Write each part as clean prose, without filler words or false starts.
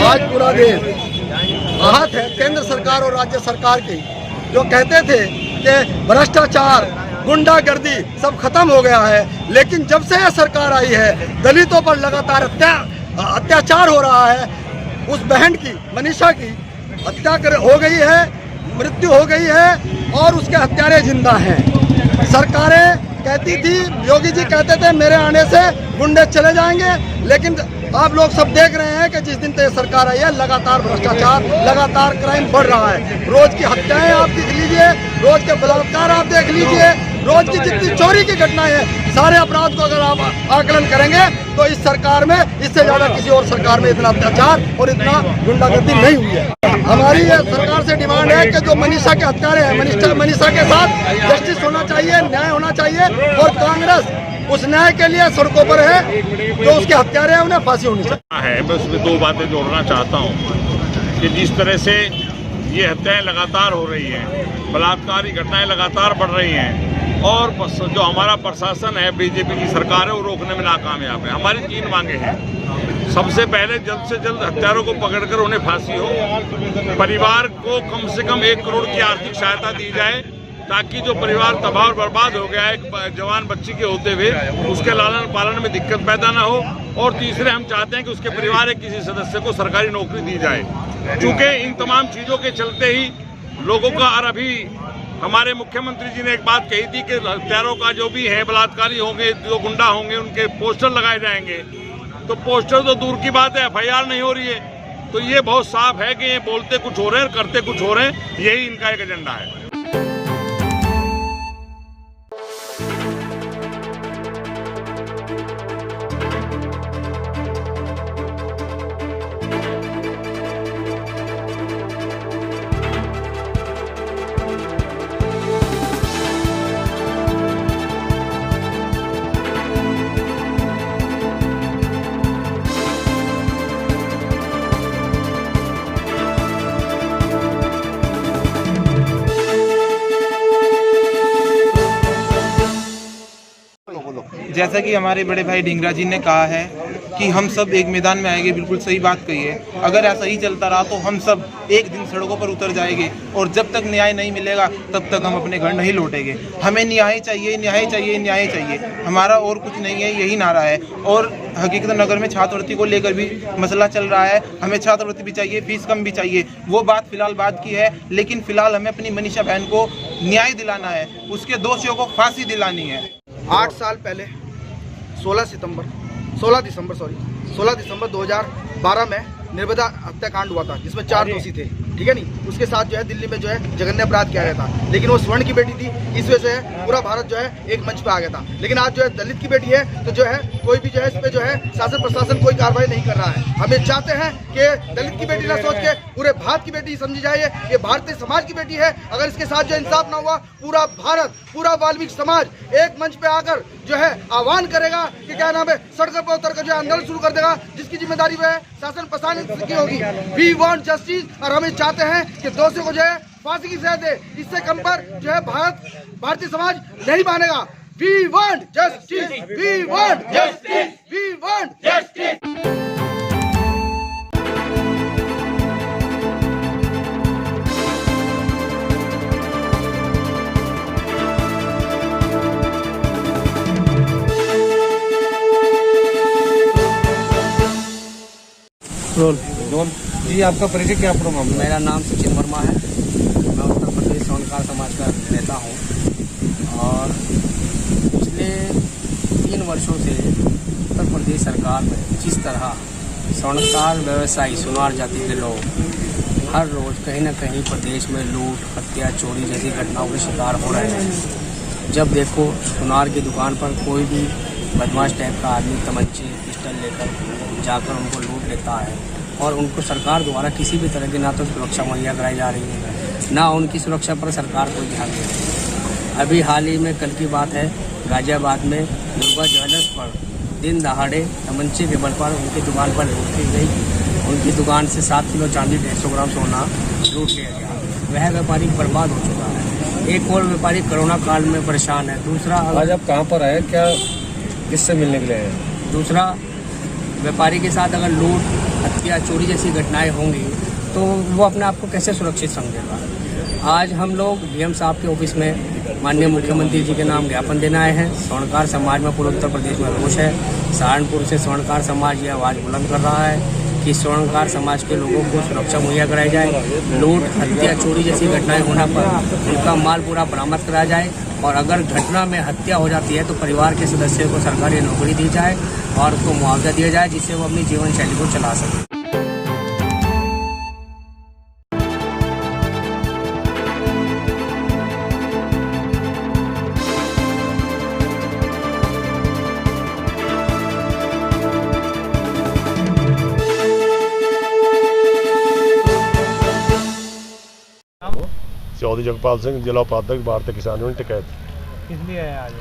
आज पूरा देश आहत है केंद्र सरकार और राज्य सरकार की, जो कहते थे कि भ्रष्टाचार, गुंडागर्दी सब खत्म हो गया है। लेकिन जब से यह सरकार आई है, दलितों पर लगातार अत्याचार हो रहा है। उस बहन की, मनीषा की हत्या हो गई है, मृत्यु हो गई है और उसके हत्यारे जिंदा हैं। सरकारें कहती थी, योगी जी कहते थे मेरे आने से गुंडे चले जाएंगे, लेकिन आप लोग सब देख रहे हैं कि जिस दिन से सरकार आई है लगातार भ्रष्टाचार, लगातार क्राइम बढ़ रहा है। रोज की हत्याएं आप देख लीजिए, रोज के बलात्कार आप देख लीजिए, रोज की जितनी चोरी की घटनाएं हैं, सारे अपराध को अगर आप आकलन करेंगे तो इस सरकार में इससे ज्यादा किसी और सरकार में इतना अत्याचार और इतना गुंडागर्दी नहीं हुई है। हमारी ये सरकार से डिमांड है कि जो मनीषा के हत्यारे हैं, मनीषा के साथ जस्टिस होना चाहिए, न्याय होना चाहिए और कांग्रेस उस न्याय के लिए सड़कों पर है। जो उसके हत्यारे हैं उन्हें फांसी होनी चाहिए। मैं उसमें दो बातें जोड़ना चाहता हूँ कि जिस तरह से ये हत्याएं लगातार हो रही हैं, बलात्कारी घटनाएं लगातार बढ़ रही हैं और जो हमारा प्रशासन है, बीजेपी की सरकार है, वो रोकने में नाकामयाब है। हमारी 3 मांगे हैं। सबसे पहले जल्द से जल्द हत्यारों को पकड़कर उन्हें फांसी हो, परिवार को कम से कम 1 करोड़ की आर्थिक सहायता दी जाए ताकि जो परिवार तबाह और बर्बाद हो गया है एक जवान बच्ची के होते हुए, उसके लालन पालन में दिक्कत पैदा ना हो। और तीसरे, हम चाहते हैं कि उसके परिवार के किसी सदस्य को सरकारी नौकरी दी जाए। चूँकि इन तमाम चीज़ों के चलते ही लोगों का, और अभी हमारे मुख्यमंत्री जी ने एक बात कही थी कि हत्यारों का जो भी है, बलात्कारी होंगे, जो गुंडा होंगे, उनके पोस्टर लगाए जाएंगे। तो पोस्टर तो दूर की बात है, FIR नहीं हो रही है। तो ये बहुत साफ है कि ये बोलते कुछ हो रहे हैं, करते कुछ हो रहे हैं। यही इनका एक एजेंडा है। जैसा कि हमारे बड़े भाई ढींगरा जी ने कहा है कि हम सब एक मैदान में आएंगे, बिल्कुल सही बात कही है। अगर ऐसा ही चलता रहा तो हम सब एक दिन सड़कों पर उतर जाएंगे और जब तक न्याय नहीं मिलेगा तब तक हम अपने घर नहीं लौटेंगे। हमें न्याय चाहिए, न्याय चाहिए, न्याय चाहिए, हमारा और कुछ नहीं है, यही नारा है। और हकीकत नगर में छात्रवृत्ति को लेकर भी मसला चल रहा है। हमें छात्रवृत्ति भी चाहिए, फीस कम भी चाहिए, वो बात फिलहाल बाद की है। लेकिन फिलहाल हमें अपनी मनीषा बहन को न्याय दिलाना है, उसके दोषियों को फांसी दिलानी है। 8 साल पहले 16 दिसंबर 2012 में निर्भया हत्याकांड हुआ था, जिसमें 4 दोषी थे, ठीक है नहीं। उसके साथ जो है दिल्ली में जो है जघन्य अपराध किया गया था, लेकिन वो स्वर्ण की बेटी थी, इस वजह से पूरा भारत जो है एक मंच पे आ गया था। लेकिन आज जो है दलित की बेटी है, तो जो है कोई भी जो है इस पे जो है शासन प्रशासन कोई कार्रवाई नहीं कर रहा है। हम ये चाहते हैं कि दलित की बेटी ना सोच के पूरे भारत की बेटी समझी जाए, ये भारतीय समाज की बेटी है। अगर इसके साथ जो इंसाफ ना हुआ, पूरा भारत, पूरा वाल्मीकि समाज एक मंच पे आकर जो है आह्वान करेगा कि क्या नाम है, सड़कों पर उतर कर जो है आंदोलन शुरू कर देगा, जिसकी जिम्मेदारी वह शासन प्रशासन की होगी। वी वांट जस्टिस, और हम चाहते हैं कि दोषियों को जो है फांसी की सजा दे। इससे कम पर जो है भारतीय समाज नहीं मानेगा। We want justice, we want justice, we want justice. जी, आपका परिचय क्या प्रोग्राम? मेरा नाम सचिन वर्मा है। मैं उत्तर प्रदेश स्वर्णकार समाज का नेता हूँ और पिछले 3 वर्षों से उत्तर प्रदेश सरकार में जिस तरह स्वर्णकार व्यवसायी, सुनार जाति के लोग हर रोज़ कहीं न कहीं प्रदेश में लूट, हत्या, चोरी जैसी घटनाओं के शिकार हो रहे हैं। जब देखो सुनार की दुकान पर कोई भी बदमाश टाइप का आदमी तमंचे, पिस्टल लेकर जाकर उनको लूट लेता है और उनको सरकार द्वारा किसी भी तरह की ना तो सुरक्षा मुहैया कराई जा रही है, ना उनकी सुरक्षा पर सरकार कोई ध्यान दे रही है। अभी हाल ही में कल की बात है, गाजियाबाद में दुर्गा ज्वेलर्स पर दिन दहाड़े तमंचे के बल पर उनकी दुकान पर लूट की गई। उनकी दुकान से 7 किलो चांदी, 150 ग्राम सोना लूट लिया गया। वह व्यापारी बर्बाद हो चुका है। एक और व्यापारी कोरोना काल में परेशान है। दूसरा, आज आप कहाँ पर आए, क्या किससे मिलने के लिए आए? दूसरा, व्यापारी के साथ अगर लूट हत्या चोरी जैसी घटनाएं होंगी तो वो अपने आप को कैसे सुरक्षित समझेगा। आज हम लोग डीएम साहब के ऑफिस में माननीय मुख्यमंत्री जी के नाम ज्ञापन देने आए हैं। स्वर्णकार समाज में पूरे उत्तर प्रदेश में रोष है। सहारनपुर से स्वर्णकार समाज ये आवाज़ बुलंद कर रहा है कि स्वर्णकार समाज के लोगों को सुरक्षा मुहैया कराई जाए। लूट, हत्या, चोरी जैसी घटनाएं होने पर उनका माल पूरा बरामद कराया जाए और अगर घटना में हत्या हो जाती है तो परिवार के सदस्यों को सरकारी नौकरी दी जाए और उसको मुआवजा दिया जाए जिससे वो अपनी जीवन शैली को चला सके। चौधरी जगपाल सिंह, जिला उपाध्यक्ष भारतीय किसान यूनियन टिकैत। किस लिए आया आज?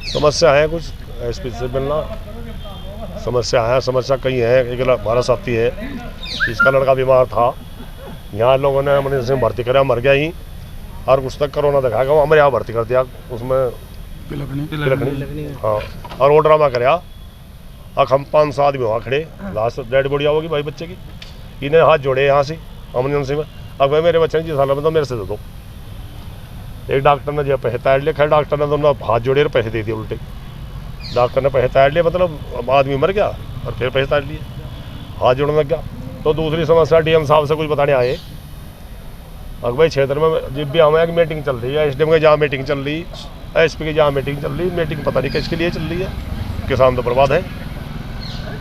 समस्या है कुछ एसपी से मिलना, समस्या है, समस्या कई है। एक हमारा साथी है, इसका लड़का बीमार था, यहाँ लोगों ने एमरजेंसी में भर्ती कराया, मर गया ही और कुछ तक कोरोना दिखाएगा, वो हमारे यहाँ भर्ती कर दिया उसमें पिलखनी। हाँ, और वो ड्रामा कराया। अब हम 5 आदमी वहाँ खड़े, लास्ट डेड बॉडी होगी भाई बच्चे की, इन्हें हाथ जोड़े यहाँ से एमरजेंसी में। अब भाई मेरे बच्चे ने 6 साल में तो मेरे से दे दो। एक डॉक्टर ने जो पैसे तैयार लिए, खैर डॉक्टर ने दोनों हाथ जोड़े और पैसे दे दिए उल्टे। डॉक्टर ने पैसे तैयार लिए, मतलब आदमी मर गया और फिर पैसे तैयार लिए, हाथ जोड़ने लग गया। तो दूसरी समस्या डीएम साहब से कुछ बताने आए। अब भाई क्षेत्र में जब भी हमें एक मीटिंग चल रही है, एसडीएम की जहाँ मीटिंग चल रही, एसपी की जहाँ मीटिंग चल रही, मीटिंग पता नहीं किसके लिए चल रही है। किसान तो बर्बाद है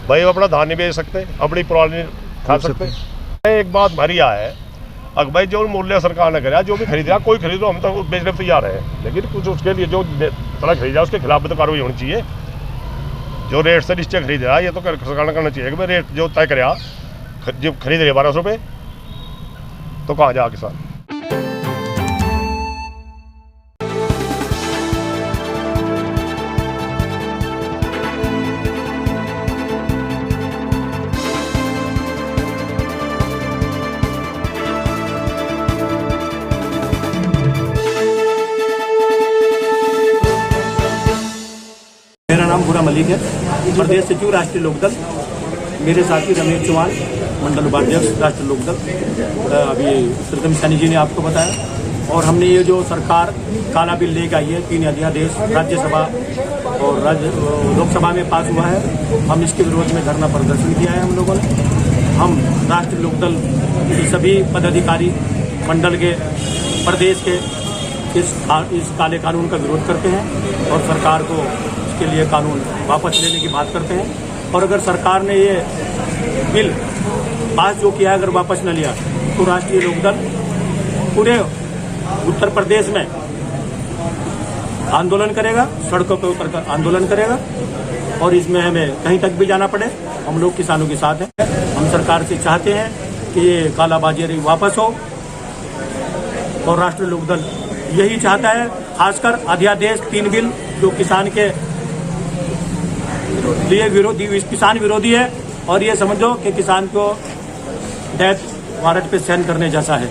भाई, अपना धान नहीं बेच सकते, अपनी पुरानी नहीं खा सकते। एक बात हमारी है, अगर भाई जो मूल्य सरकार ने कराया, जो भी खरीदा, कोई खरीदो, हम तो बेचने पर तैयार है, लेकिन कुछ उसके लिए जो थोड़ा खरीदा उसके खिलाफ भी तो कार्रवाई होनी चाहिए। जो रेट से निश्चय खरीद रहा है ये तो सरकार ने करना चाहिए कि भाई रेट जो तय कराया, जो खरीद रहे 1200 रुपये, तो कहाँ जा किसान। मेरा नाम बुरा मलिक है, प्रदेश सचिव राष्ट्रीय लोकदल। मेरे साथी रमेश चौहान, मंडल उपाध्यक्ष राष्ट्रीय लोकदल। अभी प्रीतम सैनी जी ने आपको बताया। और हमने ये जो सरकार काला बिल लेकर आई है, 3 अध्यादेश राज्यसभा और लोकसभा में पास हुआ है, हम इसके विरोध में धरना प्रदर्शन किया है हम लोगों ने। हम राष्ट्रीय लोकदल के सभी पदाधिकारी मंडल के, प्रदेश के इस काले कानून का विरोध करते हैं और सरकार को के लिए कानून वापस लेने की बात करते हैं। और अगर सरकार ने ये बिल पास जो किया, अगर वापस न लिया तो राष्ट्रीय लोकदल पूरे उत्तर प्रदेश में आंदोलन करेगा, सड़कों पर उतरकर आंदोलन करेगा और इसमें हमें कहीं तक भी जाना पड़े, हम लोग किसानों के साथ हैं। हम सरकार से चाहते हैं कि ये कालाबाजारी वापस हो और राष्ट्रीय लोकदल यही चाहता है, खासकर अध्यादेश 3 बिल जो किसान के लिए विरोधी, किसान विरोधी है और ये समझो कि किसान को डेथ वारंट पे साइन करने जैसा है।